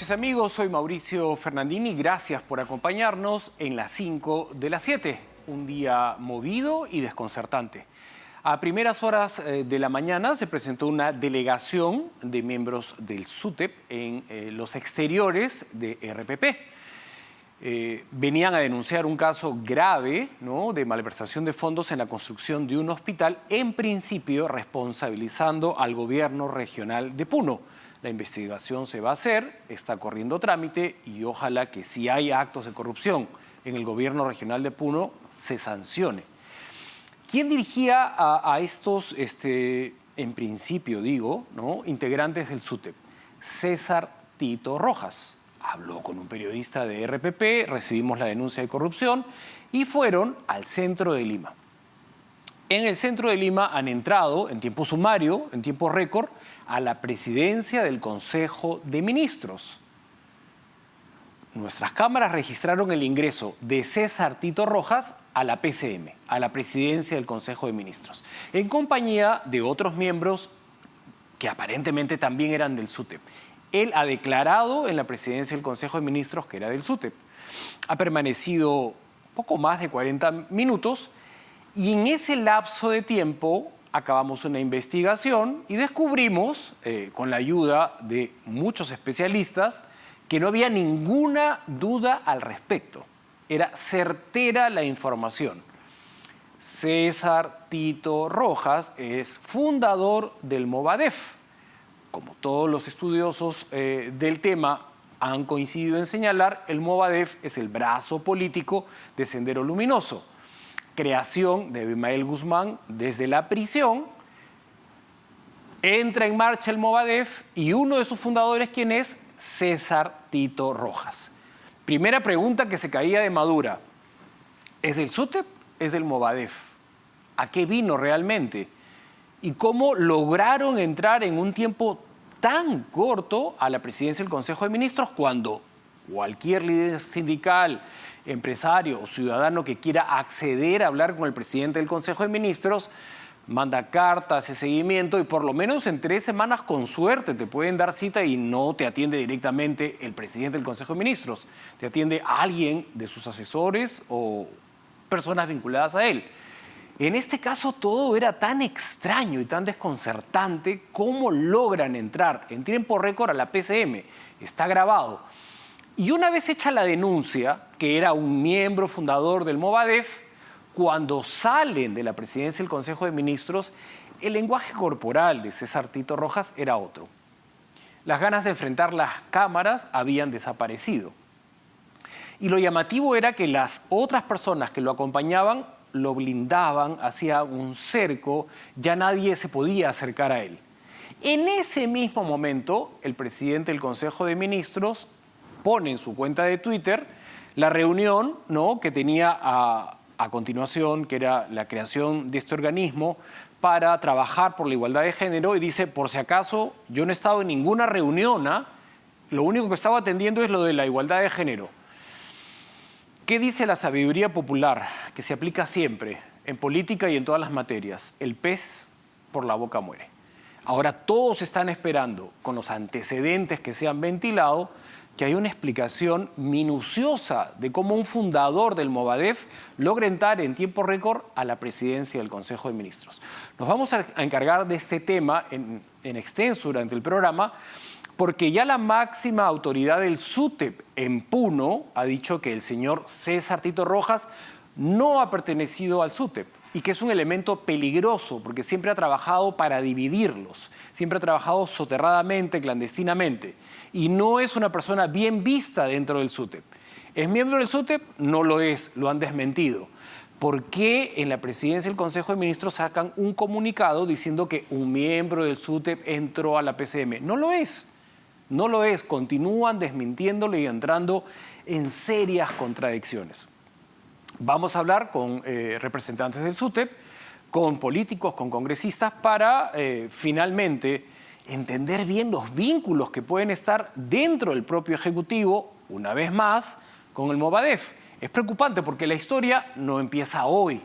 noches, amigos. Soy Mauricio Fernandini. Gracias por acompañarnos en las 5 de las 7. Un día movido y desconcertante. A primeras horas de la mañana se presentó una delegación de miembros del SUTEP en los exteriores de RPP. Venían a denunciar un caso grave, ¿no?, de malversación de fondos en la construcción de un hospital, en principio responsabilizando al gobierno regional de Puno. La investigación se va a hacer, está corriendo trámite y ojalá que si hay actos de corrupción en el gobierno regional de Puno se sancione. ¿Quién dirigía a estos, en principio digo, ¿no?, integrantes del SUTEP? César Tito Rojas. Habló con un periodista de RPP, recibimos la denuncia de corrupción y fueron al centro de Lima. En el centro de Lima han entrado en tiempo sumario, en tiempo récord, a la presidencia del Consejo de Ministros. Nuestras cámaras registraron el ingreso de César Tito Rojas a la PCM, a la presidencia del Consejo de Ministros, en compañía de otros miembros que aparentemente también eran del SUTEP. Él ha declarado en la presidencia del Consejo de Ministros que era del SUTEP. Ha permanecido poco más de 40 minutos y en ese lapso de tiempo acabamos una investigación y descubrimos, con la ayuda de muchos especialistas, que no había ninguna duda al respecto. Era certera la información. César Tito Rojas es fundador del Movadef. Como todos los estudiosos del tema han coincidido en señalar, el Movadef es el brazo político de Sendero Luminoso, creación de Abimael Guzmán desde la prisión. Entra en marcha el Movadef y uno de sus fundadores, ¿quién es? César Tito Rojas. Primera pregunta que se caía de Madura: ¿es del SUTEP? ¿Es del Movadef? ¿A qué vino realmente? ¿Y cómo lograron entrar en un tiempo tan corto a la presidencia del Consejo de Ministros cuando cualquier líder sindical, empresario o ciudadano que quiera acceder a hablar con el presidente del Consejo de Ministros manda cartas de seguimiento y por lo menos en 3 semanas con suerte te pueden dar cita y no te atiende directamente el presidente del Consejo de Ministros, te atiende alguien de sus asesores o personas vinculadas a él? En este caso todo era tan extraño y tan desconcertante. ¿Cómo logran entrar en tiempo récord a la PCM? Está grabado. Y una vez hecha la denuncia, que era un miembro fundador del Movadef, cuando salen de la presidencia del Consejo de Ministros, el lenguaje corporal de César Tito Rojas era otro. Las ganas de enfrentar las cámaras habían desaparecido. Y lo llamativo era que las otras personas que lo acompañaban lo blindaban, hacía un cerco, ya nadie se podía acercar a él. En ese mismo momento, el presidente del Consejo de Ministros pone en su cuenta de Twitter la reunión, ¿no?, que tenía a continuación, que era la creación de este organismo para trabajar por la igualdad de género, y dice: por si acaso, yo no he estado en ninguna reunión, lo único que estaba atendiendo es lo de la igualdad de género. ¿Qué dice la sabiduría popular que se aplica siempre en política y en todas las materias? El pez por la boca muere. Ahora todos están esperando, con los antecedentes que se han ventilado, que haya una explicación minuciosa de cómo un fundador del Movadef logra entrar en tiempo récord a la presidencia del Consejo de Ministros. Nos vamos a encargar de este tema en extenso durante el programa, porque ya la máxima autoridad del SUTEP en Puno ha dicho que el señor César Tito Rojas no ha pertenecido al SUTEP y que es un elemento peligroso porque siempre ha trabajado para dividirlos, siempre ha trabajado soterradamente, clandestinamente, y no es una persona bien vista dentro del SUTEP. ¿Es miembro del SUTEP? No lo es, lo han desmentido. ¿Por qué en la presidencia del Consejo de Ministros sacan un comunicado diciendo que un miembro del SUTEP entró a la PCM? No lo es. No lo es, continúan desmintiéndolo y entrando en serias contradicciones. Vamos a hablar con representantes del SUTEP, con políticos, con congresistas, para finalmente entender bien los vínculos que pueden estar dentro del propio Ejecutivo, una vez más, con el Movadef. Es preocupante porque la historia no empieza hoy.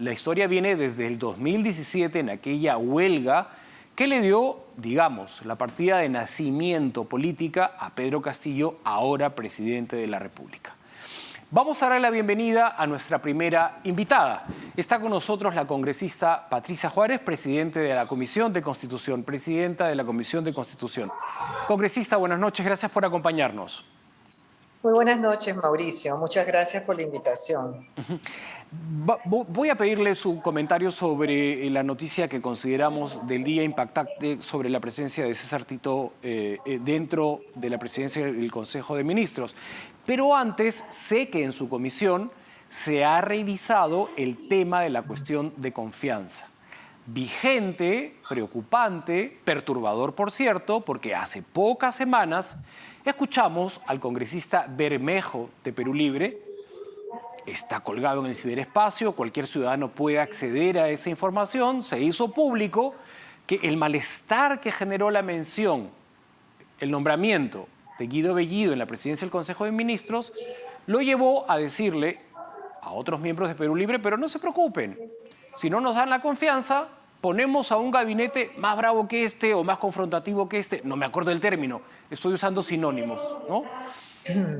La historia viene desde el 2017, en aquella huelga ¿Qué le dio, digamos, la partida de nacimiento política a Pedro Castillo, ahora presidente de la República? Vamos a darle la bienvenida a nuestra primera invitada. Está con nosotros la congresista Patricia Juárez, presidenta de la Comisión de Constitución. Congresista, buenas noches, gracias por acompañarnos. Muy buenas noches, Mauricio. Muchas gracias por la invitación. Voy a pedirle su comentario sobre la noticia que consideramos del día impactante sobre la presencia de César Tito dentro de la presidencia del Consejo de Ministros. Pero antes, sé que en su comisión se ha revisado el tema de la cuestión de confianza. Vigente, preocupante, perturbador, por cierto, porque hace pocas semanas escuchamos al congresista Bermejo de Perú Libre. Está colgado en el ciberespacio, cualquier ciudadano puede acceder a esa información. Se hizo público que el malestar que generó la mención, el nombramiento de Guido Bellido en la presidencia del Consejo de Ministros, lo llevó a decirle a otros miembros de Perú Libre, pero no se preocupen, si no nos dan la confianza, ponemos a un gabinete más bravo que este o más confrontativo que este. No me acuerdo del término, estoy usando sinónimos, ¿no?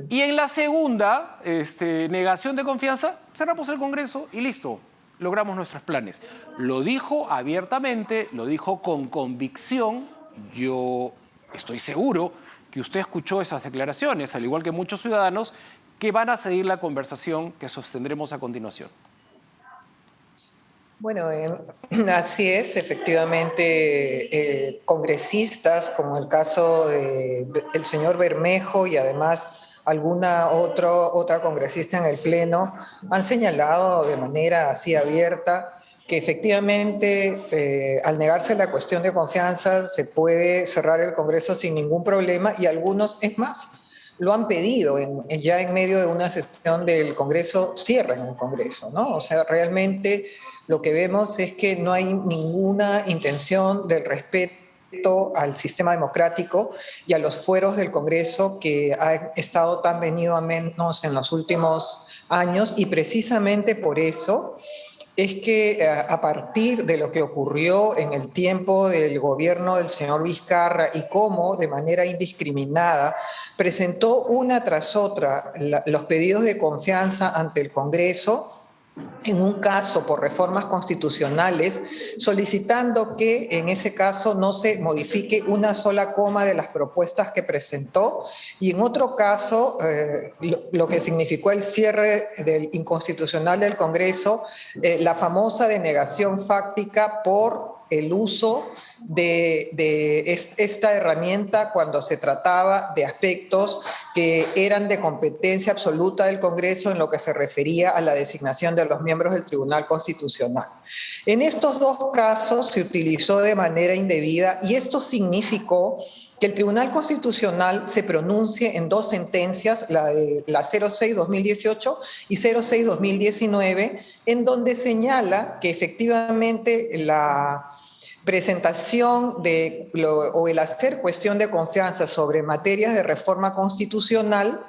Y en la segunda negación de confianza, cerramos el Congreso y listo, logramos nuestros planes. Lo dijo abiertamente, lo dijo con convicción. Yo estoy seguro que usted escuchó esas declaraciones, al igual que muchos ciudadanos que van a seguir la conversación que sostendremos a continuación. Bueno, así es, efectivamente, congresistas, como el caso del señor Bermejo y además alguna otra congresista en el Pleno, han señalado de manera así abierta que efectivamente al negarse la cuestión de confianza se puede cerrar el Congreso sin ningún problema y algunos, es más, lo han pedido ya en medio de una sesión del Congreso, cierren el Congreso, ¿no? O sea, realmente lo que vemos es que no hay ninguna intención del respeto al sistema democrático y a los fueros del Congreso que ha estado tan venido a menos en los últimos años, y precisamente por eso es que a partir de lo que ocurrió en el tiempo del gobierno del señor Vizcarra y cómo de manera indiscriminada presentó una tras otra los pedidos de confianza ante el Congreso, en un caso por reformas constitucionales, solicitando que en ese caso no se modifique una sola coma de las propuestas que presentó, y en otro caso lo que significó el cierre del inconstitucional del Congreso, la famosa denegación fáctica por el uso de esta herramienta cuando se trataba de aspectos que eran de competencia absoluta del Congreso en lo que se refería a la designación de los miembros del Tribunal Constitucional. En estos dos casos se utilizó de manera indebida y esto significó que el Tribunal Constitucional se pronuncie en dos sentencias, la 06-2018 y 06-2019, en donde señala que efectivamente la presentación o el hacer cuestión de confianza sobre materias de reforma constitucional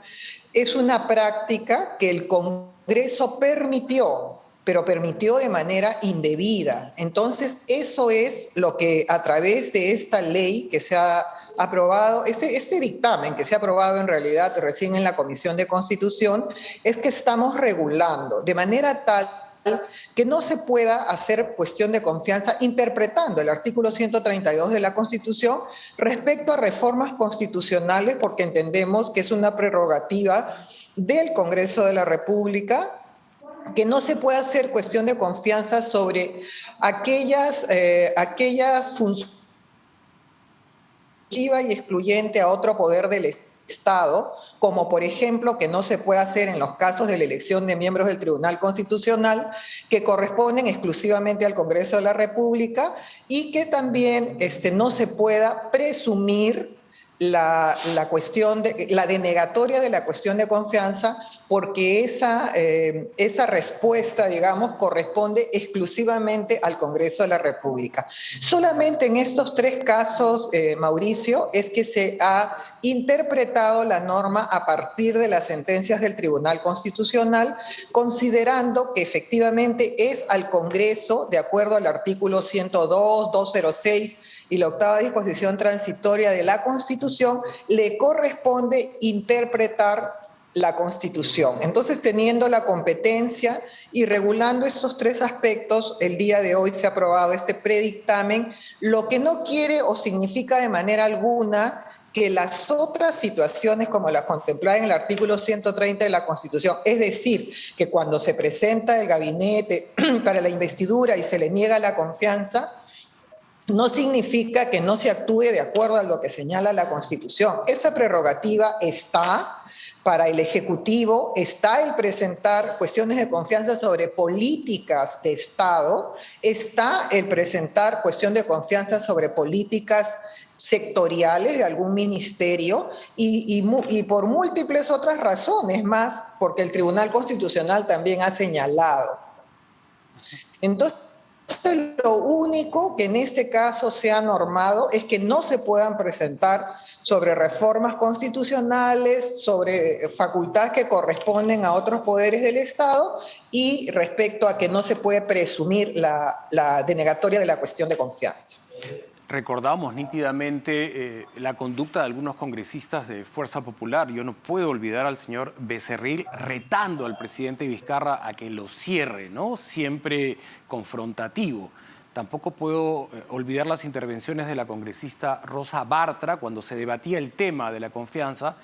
es una práctica que el Congreso permitió, pero permitió de manera indebida. Entonces, eso es lo que a través de esta ley que se ha aprobado, este dictamen que se ha aprobado en realidad recién en la Comisión de Constitución, es que estamos regulando de manera tal que no se pueda hacer cuestión de confianza interpretando el artículo 132 de la Constitución respecto a reformas constitucionales, porque entendemos que es una prerrogativa del Congreso de la República, que no se puede hacer cuestión de confianza sobre aquellas funciones y excluyente a otro poder del Estado, como por ejemplo que no se puede hacer en los casos de la elección de miembros del Tribunal Constitucional, que corresponden exclusivamente al Congreso de la República, y que también no se pueda presumir la denegatoria de la cuestión de confianza porque esa respuesta, digamos, corresponde exclusivamente al Congreso de la República. Solamente en estos 3 casos, Mauricio, es que se ha interpretado la norma a partir de las sentencias del Tribunal Constitucional, considerando que efectivamente es al Congreso, de acuerdo al artículo 102, 206 y la 8ª disposición transitoria de la Constitución, le corresponde interpretar la Constitución. Entonces, teniendo la competencia y regulando estos 3 aspectos, el día de hoy se ha aprobado este predictamen, lo que no quiere o significa de manera alguna que las otras situaciones como las contempladas en el artículo 130 de la Constitución, es decir, que cuando se presenta el gabinete para la investidura y se le niega la confianza, no significa que no se actúe de acuerdo a lo que señala la Constitución. Esa prerrogativa está para el Ejecutivo, está el presentar cuestiones de confianza sobre políticas de Estado, está el presentar cuestión de confianza sobre políticas sectoriales de algún ministerio y por múltiples otras razones más, porque el Tribunal Constitucional también ha señalado. Entonces, lo único que en este caso se ha normado es que no se puedan presentar sobre reformas constitucionales, sobre facultades que corresponden a otros poderes del Estado y respecto a que no se puede presumir la denegatoria de la cuestión de confianza. Recordamos nítidamente la conducta de algunos congresistas de Fuerza Popular. Yo no puedo olvidar al señor Becerril retando al presidente Vizcarra a que lo cierre, ¿no? Siempre confrontativo. Tampoco puedo olvidar las intervenciones de la congresista Rosa Bartra cuando se debatía el tema de la confianza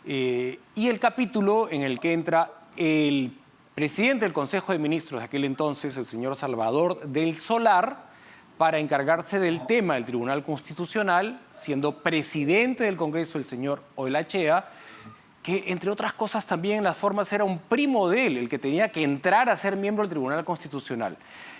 y el capítulo en el que entra el presidente del Consejo de Ministros de aquel entonces, el señor Salvador del Solar, para encargarse del tema del Tribunal Constitucional, siendo presidente del Congreso el señor Oelachea, que entre otras cosas también en las formas era un primo de él, el que tenía que entrar a ser miembro del Tribunal Constitucional.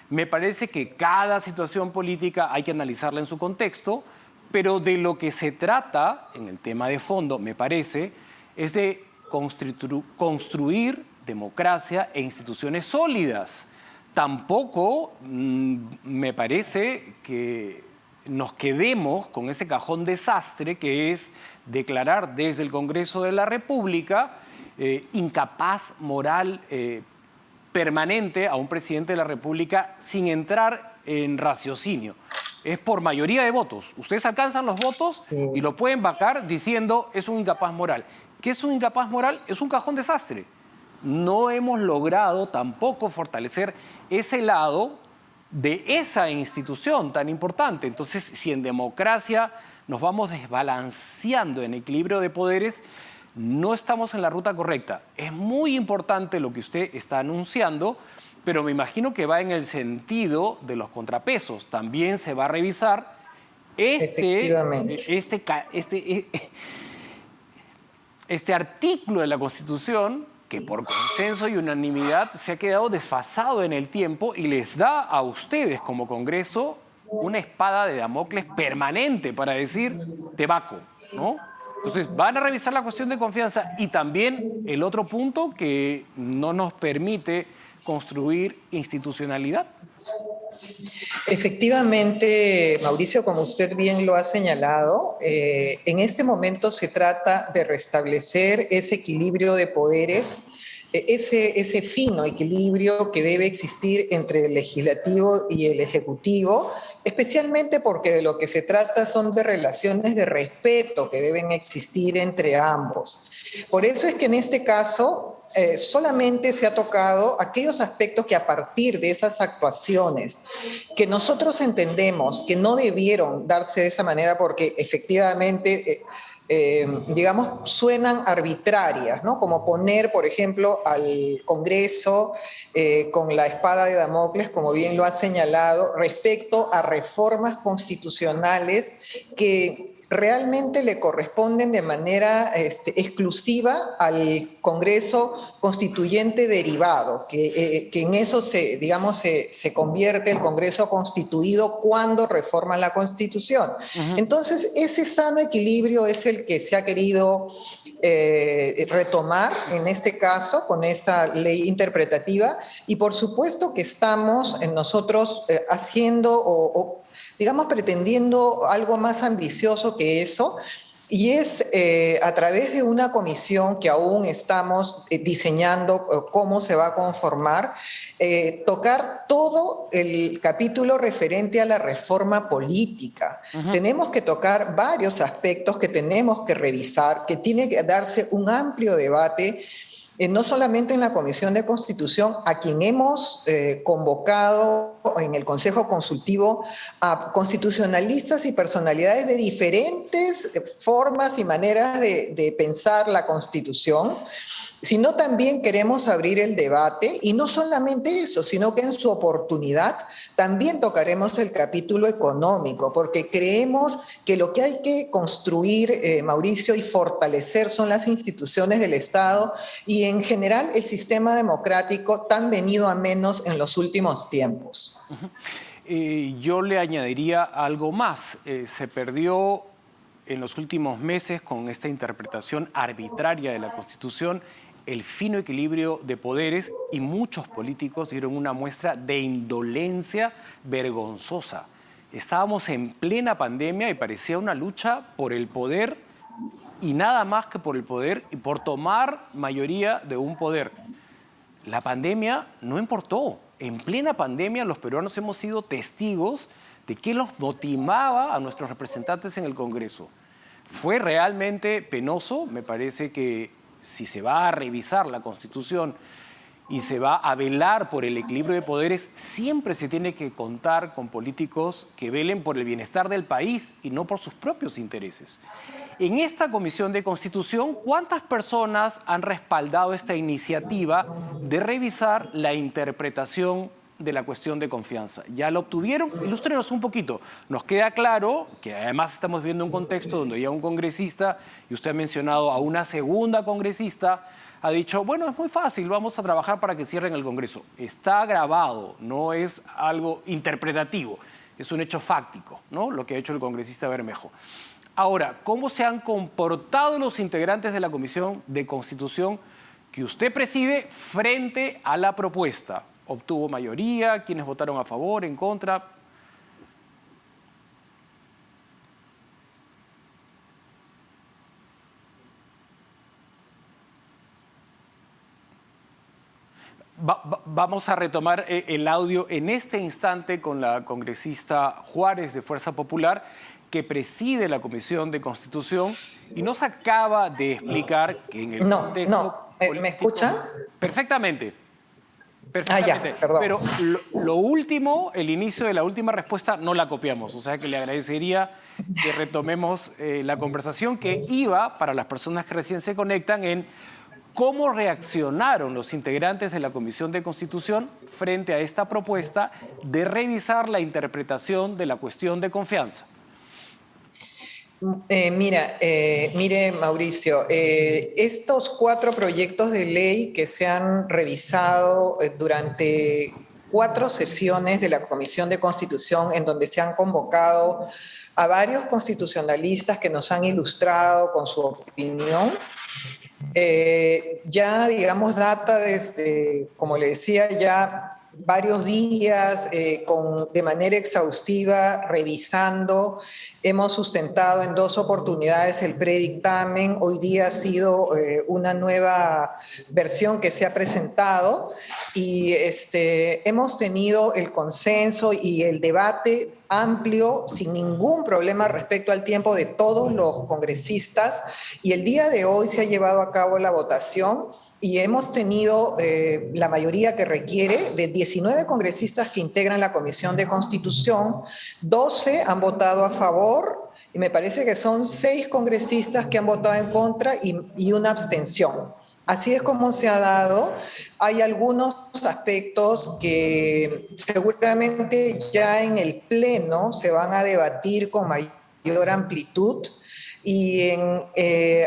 Me parece que cada situación política hay que analizarla en su contexto, pero de lo que se trata en el tema de fondo, me parece, es de construir democracia e instituciones sólidas. Tampoco me parece que nos quedemos con ese cajón desastre que es declarar desde el Congreso de la República incapaz moral permanente a un presidente de la República sin entrar en raciocinio. Es por mayoría de votos. Ustedes alcanzan los votos y lo pueden vacar diciendo es un incapaz moral. ¿Qué es un incapaz moral? Es un cajón desastre. No hemos logrado tampoco fortalecer ese lado de esa institución tan importante. Entonces, si en democracia nos vamos desbalanceando en equilibrio de poderes, no estamos en la ruta correcta. Es muy importante lo que usted está anunciando, pero me imagino que va en el sentido de los contrapesos. También se va a revisar este artículo de la Constitución que por consenso y unanimidad se ha quedado desfasado en el tiempo y les da a ustedes como Congreso una espada de Damocles permanente para decir te vaco, ¿no? Entonces van a revisar la cuestión de confianza y también el otro punto que no nos permite construir institucionalidad. Efectivamente, Mauricio, como usted bien lo ha señalado, en este momento se trata de restablecer ese equilibrio de poderes, ese fino equilibrio que debe existir entre el legislativo y el ejecutivo, especialmente porque de lo que se trata son de relaciones de respeto que deben existir entre ambos. Por eso es que en este caso solamente se ha tocado aquellos aspectos que a partir de esas actuaciones que nosotros entendemos que no debieron darse de esa manera porque efectivamente, digamos, suenan arbitrarias, ¿no? Como poner, por ejemplo, al Congreso con la espada de Damocles, como bien lo ha señalado, respecto a reformas constitucionales que realmente le corresponden de manera exclusiva al Congreso Constituyente derivado, que en eso se convierte el Congreso constituido cuando reforma la Constitución. Entonces, ese sano equilibrio es el que se ha querido retomar en este caso con esta ley interpretativa, y por supuesto que estamos nosotros haciendo digamos pretendiendo algo más ambicioso que eso, y es a través de una comisión que aún estamos diseñando cómo se va a conformar, tocar todo el capítulo referente a la reforma política. Tenemos que tocar varios aspectos que tenemos que revisar, que tiene que darse un amplio debate, no solamente en la Comisión de Constitución, a quien hemos convocado en el Consejo Consultivo a constitucionalistas y personalidades de diferentes formas y maneras de pensar la Constitución, sino también queremos abrir el debate, y no solamente eso, sino que en su oportunidad también tocaremos el capítulo económico, porque creemos que lo que hay que construir, Mauricio, y fortalecer son las instituciones del Estado y en general el sistema democrático tan venido a menos en los últimos tiempos. Yo le añadiría algo más. Se perdió en los últimos meses con esta interpretación arbitraria de la Constitución el fino equilibrio de poderes, y muchos políticos dieron una muestra de indolencia vergonzosa. Estábamos en plena pandemia y parecía una lucha por el poder y nada más que por el poder y por tomar mayoría de un poder. La pandemia no importó. En plena pandemia los peruanos hemos sido testigos de qué los motivaba a nuestros representantes en el Congreso. Fue realmente penoso. Me parece que si se va a revisar la Constitución y se va a velar por el equilibrio de poderes, siempre se tiene que contar con políticos que velen por el bienestar del país y no por sus propios intereses. En esta Comisión de Constitución, ¿cuántas personas han respaldado esta iniciativa de revisar la interpretación de la cuestión de confianza? ¿Ya lo obtuvieron? Ilústrenos un poquito. Nos queda claro que además estamos viendo un contexto donde ya un congresista, y usted ha mencionado a una segunda congresista, ha dicho, bueno, es muy fácil, vamos a trabajar para que cierren el Congreso. Está grabado, no es algo interpretativo, es un hecho fáctico, ¿no? Lo que ha hecho el congresista Bermejo. Ahora, ¿cómo se han comportado los integrantes de la Comisión de Constitución que usted preside frente a la propuesta? ¿Obtuvo mayoría? ¿Quiénes votaron a favor, en contra? Vamos a retomar el audio en este instante con la congresista Juárez de Fuerza Popular, que preside la Comisión de Constitución y nos acaba de explicar que en el contexto político... ¿Me escuchan? Perfectamente. Perfectamente. Ya, perdón. Pero lo último, el inicio de la última respuesta, no la copiamos. O sea que le agradecería que retomemos la conversación que iba, para las personas que recién se conectan, en cómo reaccionaron los integrantes de la Comisión de Constitución frente a esta propuesta de revisar la interpretación de la cuestión de confianza. Mire, Mauricio, estos 4 proyectos de ley que se han revisado durante 4 sesiones de la Comisión de Constitución, en donde se han convocado a varios constitucionalistas que nos han ilustrado con su opinión, ya, digamos, data desde, como le decía, ya varios días de manera exhaustiva, revisando. Hemos sustentado en 2 oportunidades el predictamen. Hoy día ha sido una nueva versión que se ha presentado y hemos tenido el consenso y el debate amplio, sin ningún problema respecto al tiempo de todos los congresistas, y el día de hoy se ha llevado a cabo la votación y hemos tenido la mayoría que requiere. De 19 congresistas que integran la Comisión de Constitución, 12 han votado a favor y me parece que son 6 congresistas que han votado en contra y una abstención. Así es como se ha dado. Hay algunos aspectos que seguramente ya en el Pleno se van a debatir con mayor amplitud. y en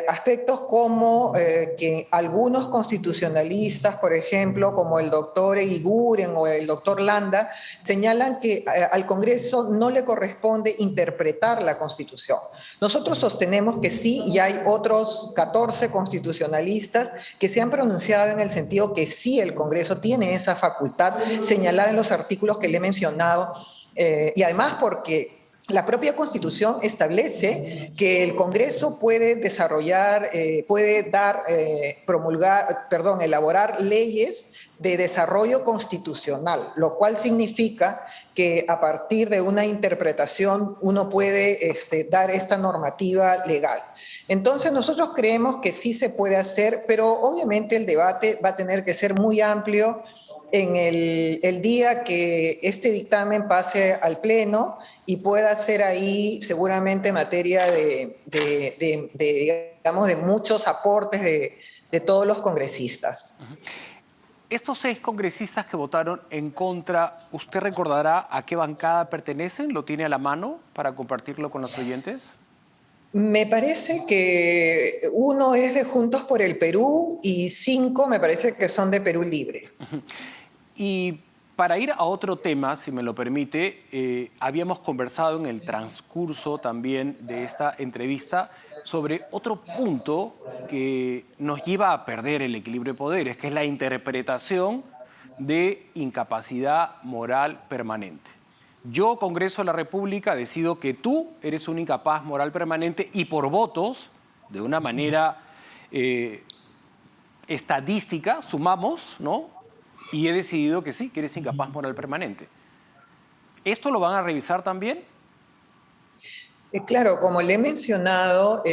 aspectos como que algunos constitucionalistas, por ejemplo, como el doctor Eguiguren o el doctor Landa, señalan que al Congreso no le corresponde interpretar la Constitución. Nosotros sostenemos que sí, y hay otros 14 constitucionalistas que se han pronunciado en el sentido que sí, el Congreso tiene esa facultad señalada en los artículos que le he mencionado, y además porque la propia Constitución establece que el Congreso puede desarrollar, elaborar leyes de desarrollo constitucional, lo cual significa que a partir de una interpretación uno puede dar esta normativa legal. Entonces nosotros creemos que sí se puede hacer, pero obviamente el debate va a tener que ser muy amplio en el día que este dictamen pase al Pleno y pueda ser ahí seguramente materia digamos, de muchos aportes de todos los congresistas. Estos 6 congresistas que votaron en contra, ¿usted recordará a qué bancada pertenecen? ¿Lo tiene a la mano para compartirlo con los oyentes? Me parece que 1 es de Juntos por el Perú y 5 me parece que son de Perú Libre. Y para ir a otro tema, si me lo permite, habíamos conversado en el transcurso también de esta entrevista sobre otro punto que nos lleva a perder el equilibrio de poderes, que es la interpretación de incapacidad moral permanente. Yo, Congreso de la República, decido que tú eres un incapaz moral permanente y por votos, de una manera estadística, sumamos, ¿no? Y he decidido que sí, que eres incapaz moral permanente. ¿Esto lo van a revisar también? Claro, como le he mencionado,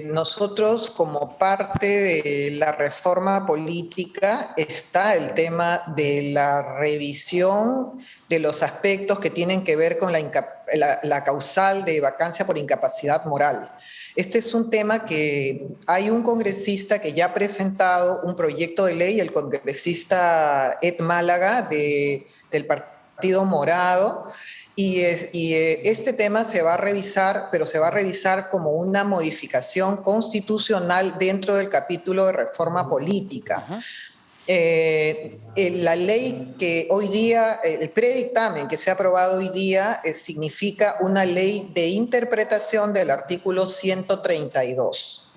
nosotros como parte de la reforma política está el tema de la revisión de los aspectos que tienen que ver con la causal de vacancia por incapacidad moral. Este es un tema que hay un congresista que ya ha presentado un proyecto de ley, el congresista Ed Málaga del Partido Morado, y este tema se va a revisar, pero se va a revisar como una modificación constitucional dentro del capítulo de reforma política. La ley que hoy día, el predictamen que se ha aprobado hoy día, significa una ley de interpretación del artículo 132,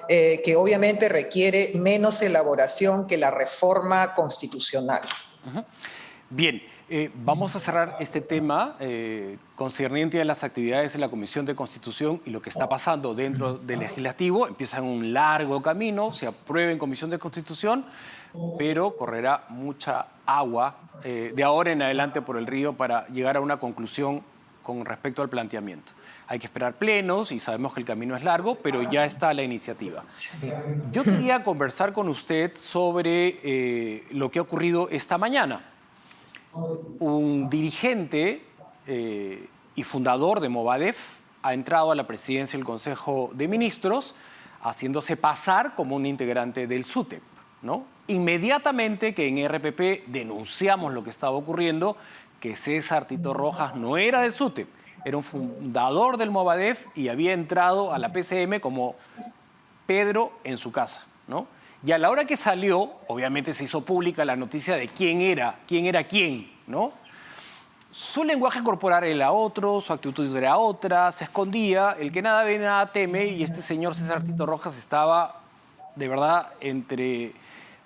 que obviamente requiere menos elaboración que la reforma constitucional. Bien. Vamos a cerrar este tema concerniente a las actividades de la Comisión de Constitución y lo que está pasando dentro del Legislativo. Empieza un largo camino, se aprueba en Comisión de Constitución, pero correrá mucha agua de ahora en adelante por el río para llegar a una conclusión con respecto al planteamiento. Hay que esperar plenos y sabemos que el camino es largo, pero ya está la iniciativa. Yo quería conversar con usted sobre lo que ha ocurrido esta mañana. Un dirigente y fundador de Movadef ha entrado a la presidencia del Consejo de Ministros haciéndose pasar como un integrante del SUTEP, ¿no? Inmediatamente que en RPP denunciamos lo que estaba ocurriendo, que César Tito Rojas no era del SUTEP, era un fundador del Movadef y había entrado a la PCM como Pedro en su casa, ¿no? Y a la hora que salió, obviamente se hizo pública la noticia de quién era quién, ¿no? Su lenguaje corporal era otro, su actitud era otra, se escondía, el que nada ve nada teme, y este señor César Tito Rojas estaba de verdad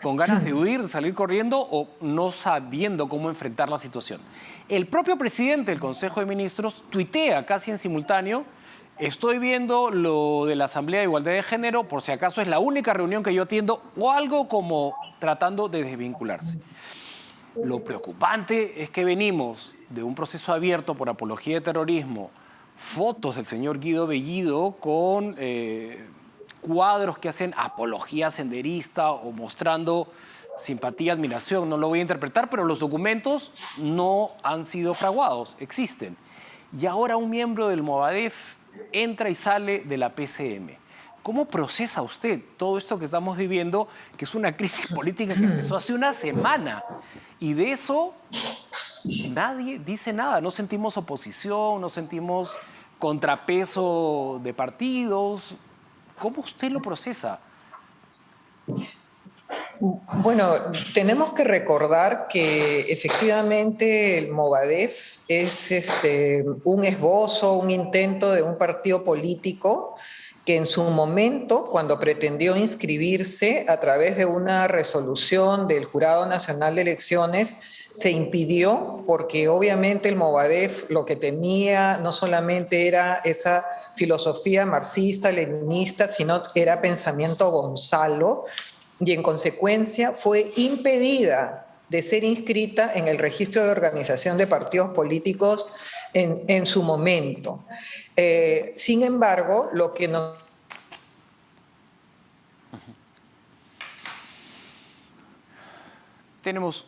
con ganas de huir, de salir corriendo o no sabiendo cómo enfrentar la situación. El propio presidente del Consejo de Ministros tuitea casi en simultáneo: estoy viendo lo de la Asamblea de Igualdad de Género, por si acaso es la única reunión que yo atiendo, o algo como tratando de desvincularse. Lo preocupante es que venimos de un proceso abierto por apología de terrorismo, fotos del señor Guido Bellido con cuadros que hacen apología senderista o mostrando simpatía, admiración, no lo voy a interpretar, pero los documentos no han sido fraguados, existen. Y ahora un miembro del Movadef entra y sale de la PCM. ¿Cómo procesa usted todo esto que estamos viviendo, que es una crisis política que empezó hace una semana? Y de eso nadie dice nada, no sentimos oposición, no sentimos contrapeso de partidos. ¿Cómo usted lo procesa? Bueno, tenemos que recordar que efectivamente el Movadef es un esbozo, un intento de un partido político que en su momento, cuando pretendió inscribirse a través de una resolución del Jurado Nacional de Elecciones, se impidió porque obviamente el Movadef lo que tenía no solamente era esa filosofía marxista, leninista, sino era pensamiento Gonzalo, y en consecuencia fue impedida de ser inscrita en el registro de organización de partidos políticos en su momento. Sin embargo, lo que nos... Tenemos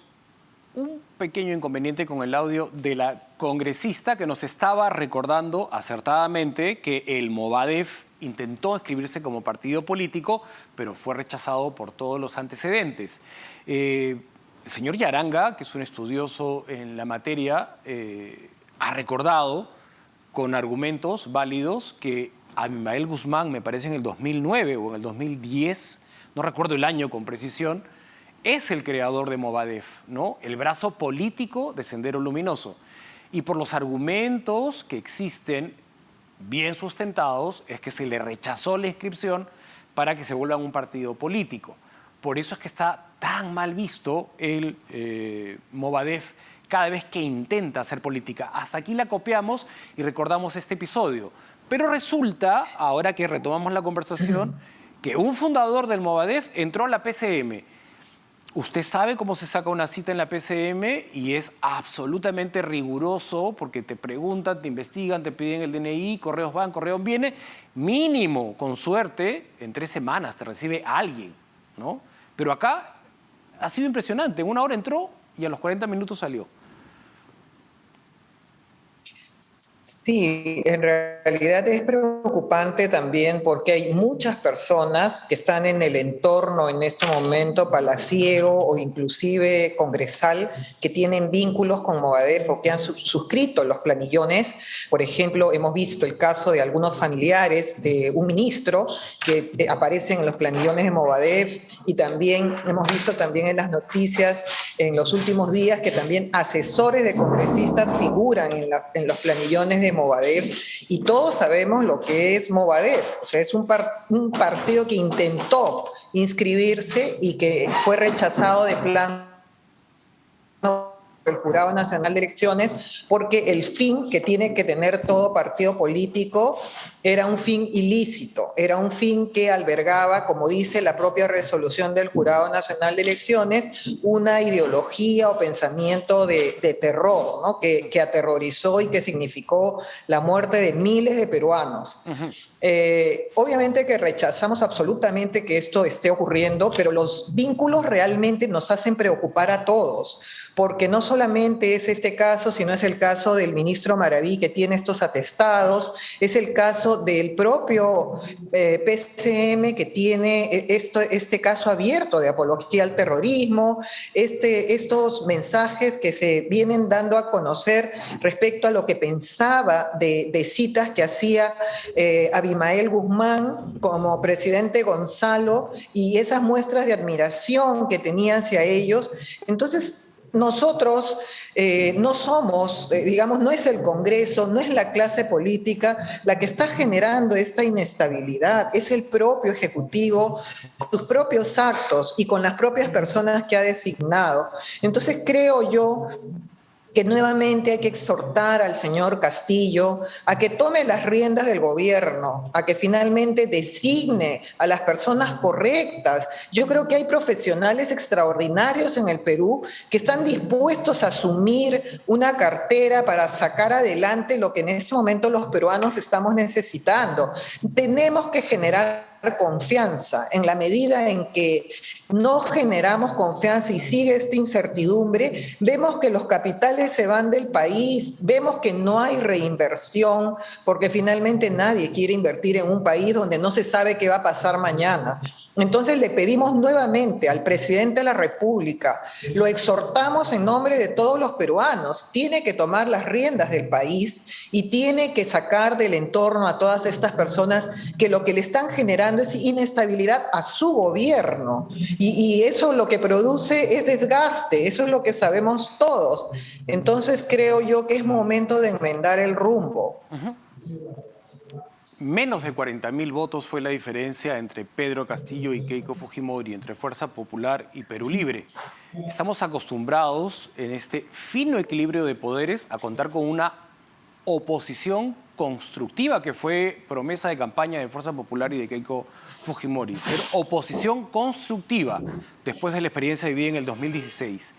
un pequeño inconveniente con el audio de la congresista que nos estaba recordando acertadamente que el Movadef intentó inscribirse como partido político, pero fue rechazado por todos los antecedentes. El señor Yaranga, que es un estudioso en la materia, ha recordado con argumentos válidos que Abimael Guzmán, me parece en el 2009 o en el 2010, no recuerdo el año con precisión, es el creador de Movadef, ¿no? El brazo político de Sendero Luminoso. Y por los argumentos que existen, bien sustentados, es que se le rechazó la inscripción para que se vuelva un partido político. Por eso es que está tan mal visto el Movadef cada vez que intenta hacer política. Hasta aquí la copiamos y recordamos este episodio. Pero resulta, ahora que retomamos la conversación, que un fundador del Movadef entró a la PCM. Usted sabe cómo se saca una cita en la PCM y es absolutamente riguroso porque te preguntan, te investigan, te piden el DNI, correos van, correos viene. Mínimo, con suerte, en 3 semanas te recibe alguien, ¿no? Pero acá ha sido impresionante. En 1 hora entró y a los 40 minutos salió. Sí, en realidad es preocupante también porque hay muchas personas que están en el entorno en este momento palaciego o inclusive congresal que tienen vínculos con Movadef o que han suscrito los planillones. Por ejemplo, hemos visto el caso de algunos familiares de un ministro que aparecen en los planillones de Movadef y también hemos visto también en las noticias en los últimos días que también asesores de congresistas figuran en los planillones de Movadef, y todos sabemos lo que es Movadef. O sea, es un partido que intentó inscribirse y que fue rechazado de plano el Jurado Nacional de Elecciones porque el fin que tiene que tener todo partido político era un fin ilícito, era un fin que albergaba, como dice la propia resolución del Jurado Nacional de Elecciones, una ideología o pensamiento de terror, ¿no? que aterrorizó y que significó la muerte de miles de peruanos. Obviamente que rechazamos absolutamente que esto esté ocurriendo, pero los vínculos realmente nos hacen preocupar a todos, porque no solamente es este caso, sino es el caso del ministro Maraví que tiene estos atestados, es el caso del propio PCM que tiene este caso abierto de apología al terrorismo, estos mensajes que se vienen dando a conocer respecto a lo que pensaba de citas que hacía Abimael Guzmán como presidente Gonzalo y esas muestras de admiración que tenía hacia ellos. Entonces, nosotros no somos, digamos, no es el Congreso, no es la clase política la que está generando esta inestabilidad, es el propio Ejecutivo, con sus propios actos y con las propias personas que ha designado. Entonces creo yo que nuevamente hay que exhortar al señor Castillo a que tome las riendas del gobierno, a que finalmente designe a las personas correctas. Yo creo que hay profesionales extraordinarios en el Perú que están dispuestos a asumir una cartera para sacar adelante lo que en este momento los peruanos estamos necesitando. Tenemos que generar confianza. En la medida en que no generamos confianza y sigue esta incertidumbre, vemos que los capitales se van del país, vemos que no hay reinversión, porque finalmente nadie quiere invertir en un país donde no se sabe qué va a pasar mañana. Entonces le pedimos nuevamente al presidente de la República, lo exhortamos en nombre de todos los peruanos, tiene que tomar las riendas del país y tiene que sacar del entorno a todas estas personas que lo que le están generando es inestabilidad a su gobierno. Y eso lo que produce es desgaste, eso es lo que sabemos todos. Entonces creo yo que es momento de enmendar el rumbo. Menos de 40.000 votos fue la diferencia entre Pedro Castillo y Keiko Fujimori, entre Fuerza Popular y Perú Libre. Estamos acostumbrados en este fino equilibrio de poderes a contar con una oposición constructiva, que fue promesa de campaña de Fuerza Popular y de Keiko Fujimori. Ser oposición constructiva después de la experiencia vivida en el 2016.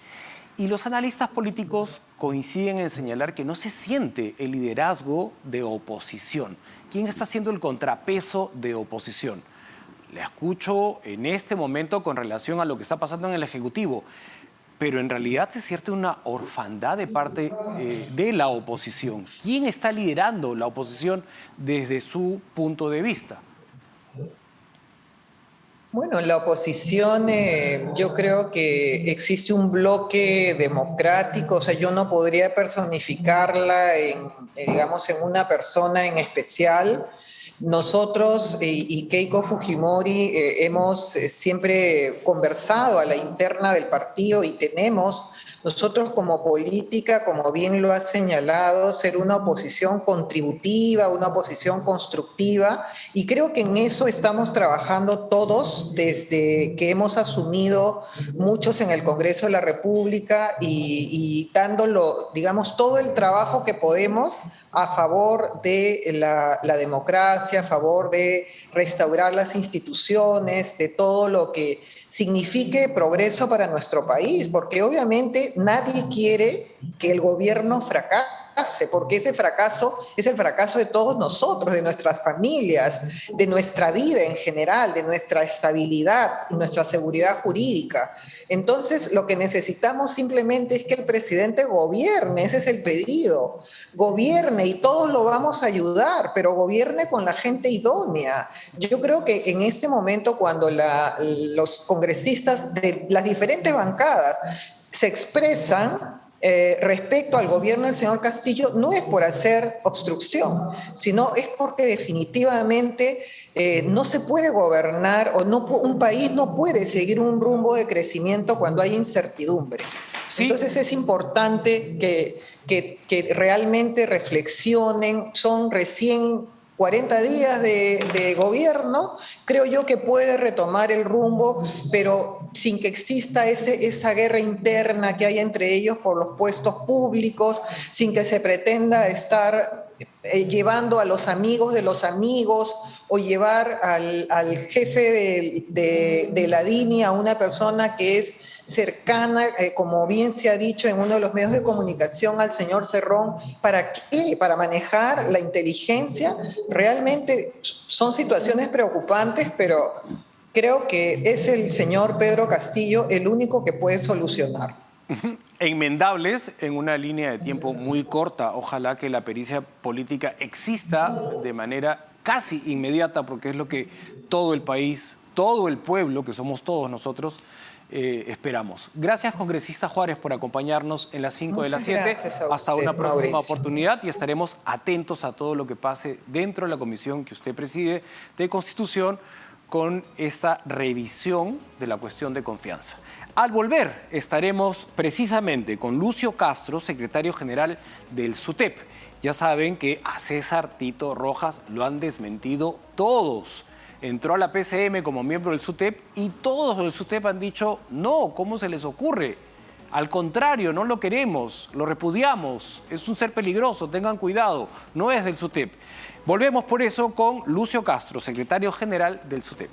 Y los analistas políticos coinciden en señalar que no se siente el liderazgo de oposición. ¿Quién está haciendo el contrapeso de oposición? Le escucho en este momento con relación a lo que está pasando en el Ejecutivo, pero en realidad se siente una orfandad de parte de la oposición. ¿Quién está liderando la oposición desde su punto de vista? Bueno, en la oposición yo creo que existe un bloque democrático, o sea, yo no podría personificarla digamos, en una persona en especial. Nosotros y Keiko Fujimori hemos siempre conversado a la interna del partido y tenemos nosotros como política, como bien lo ha señalado, ser una oposición contributiva, una oposición constructiva, y creo que en eso estamos trabajando todos desde que hemos asumido muchos en el Congreso de la República y dándolo, digamos, todo el trabajo que podemos a favor de la democracia, a favor de restaurar las instituciones, de todo lo que signifique progreso para nuestro país, porque obviamente nadie quiere que el gobierno fracase, porque ese fracaso es el fracaso de todos nosotros, de nuestras familias, de nuestra vida en general, de nuestra estabilidad y nuestra seguridad jurídica. Entonces, lo que necesitamos simplemente es que el presidente gobierne, ese es el pedido, gobierne y todos lo vamos a ayudar, pero gobierne con la gente idónea. Yo creo que en este momento cuando los congresistas de las diferentes bancadas se expresan respecto al gobierno del señor Castillo, no es por hacer obstrucción, sino es porque definitivamente no se puede gobernar o un país no puede seguir un rumbo de crecimiento cuando hay incertidumbre. Sí. Entonces es importante que realmente reflexionen, son recién 40 días de gobierno, creo yo que puede retomar el rumbo, pero sin que exista esa guerra interna que hay entre ellos por los puestos públicos, sin que se pretenda estar llevando a los amigos de los amigos o llevar al jefe de la DINI a una persona que es cercana, como bien se ha dicho en uno de los medios de comunicación, al señor Cerrón. ¿Para qué? Para manejar la inteligencia. Realmente son situaciones preocupantes, pero creo que es el señor Pedro Castillo el único que puede solucionar. Enmendables en una línea de tiempo muy corta. Ojalá que la pericia política exista de manera casi inmediata, porque es lo que todo el país, todo el pueblo, que somos todos nosotros, esperamos. Gracias, congresista Juárez, por acompañarnos en las 5 de las 7. Hasta una próxima oportunidad y estaremos atentos a todo lo que pase dentro de la comisión que usted preside de Constitución con esta revisión de la cuestión de confianza. Al volver estaremos precisamente con Lucio Castro, secretario general del SUTEP. Ya saben que a César Tito Rojas lo han desmentido todos. Entró a la PCM como miembro del SUTEP y todos del SUTEP han dicho, no, ¿cómo se les ocurre? Al contrario, no lo queremos, lo repudiamos, es un ser peligroso, tengan cuidado, no es del SUTEP. Volvemos por eso con Lucio Castro, secretario general del SUTEP.